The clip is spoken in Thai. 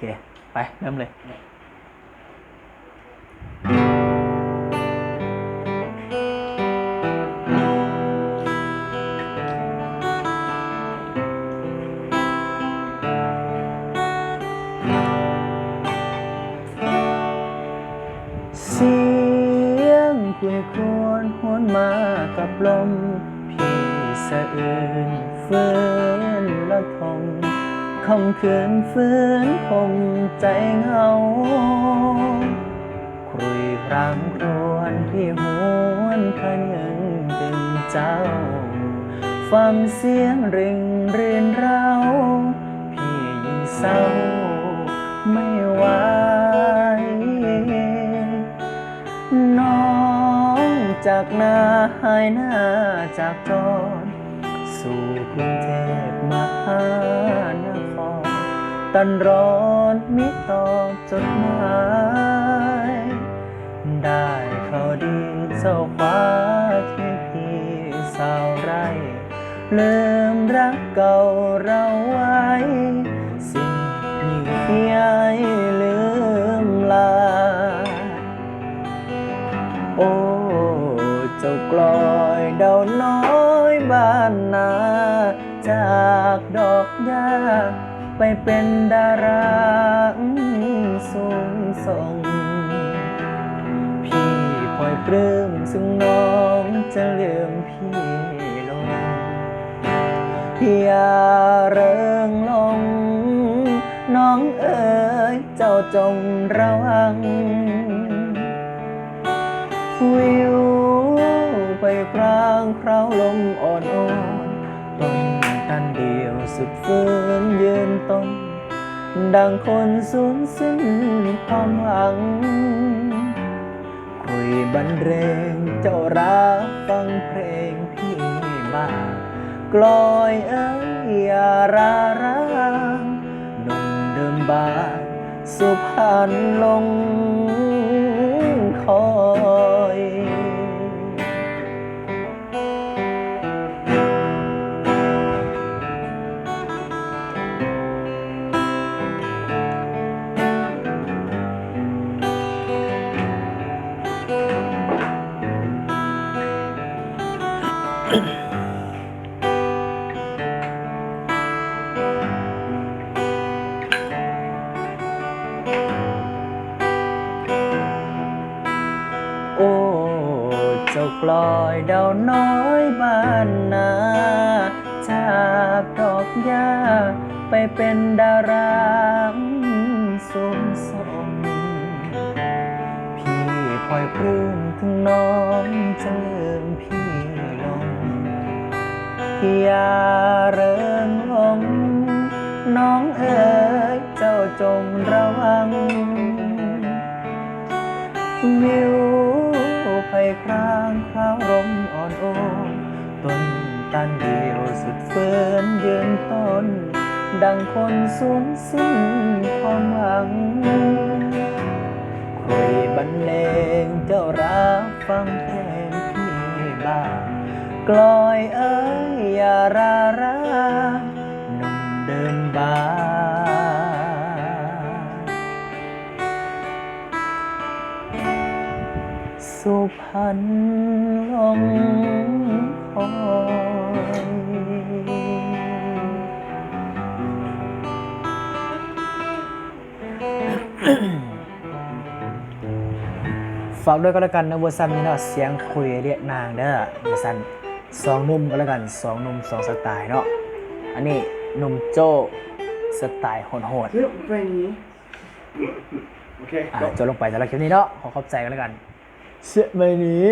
เคไปเริ่มเลยเสียงคุยครวญหวนมากับลมพี่สะอื่นฟื้นละทมคำคืนฟื้นคมใจเหงาครุยพรางครวนพี่หวนคะนึงถึงเจ้าฟังเสียงริงเรียนเราพี่ยิ่งเศร้าไม่ไหวน้องจากนาหายหน้าจากจรสู่กรุงเทพมหานครตันร้อนมิตอบจดหมายได้ข่าวดีเจ้าคว้าที่พี่สาวไร่ลืมรักเก่าเราไว้สิ่งยิ่งใหญ่ลืมลาโอ้เจ้ากลอยดาวน้อยบ้านนาจากดอกหญ้าไปเป็นดาราสูงส่งพี่พลอยปลื้มซึ่งน้องจะลืมพี่ลงอย่าเริงลงน้องเอ๋ยเจ้าจงระวังวิวไปพรางคราวลมอ่อนต้นตันเดียวสุดฟื้นยืนต้นดังคนสูญสิ้นความหวังคุยบรรเลงเจ้ารักฟังเพลงพี่บ้างกลอยเอ้ยอย่าราร้างหนุ่มเดิมบานสุพรรณลงคอยโอ้เจ้ากลอยดาวน้อยบ้านนาจากดอกหญ้าไปเป็นดาราสูงส่งพี่พลอยปลื้มถึงน้องจะลืมพี่ลงอย่าเริงลงน้องเอ๋ยเจ้าจงระวังวิวไปครางคราวลมอ่อนโอนต้นตันเดียวสุดฟื้นยืนต้นดังคนสูญสิ้นความหวังคุยบรรเลงเจ้ารักฟังเพลงพี่บ้างกลอยเอ้ยอย่าราร้างหนุ่มเดินบานสุพรรณลงคอยฝากด้วยก็แล้วกันนะเวอร์ชันนี้เนาะเสียงคุยเรียกนางเด้อเวอร์ชันสองหนุ่มก็แล้วกันสองหนุ่มสองสไตล์เนาะอันนี้หนุ่มโจ้สไตล์โหดๆไปนี้โอเคจบลงไปสำหรับคลิปนี้เนาะขอขอบใจกันแล้วกันเชื่อไปนี้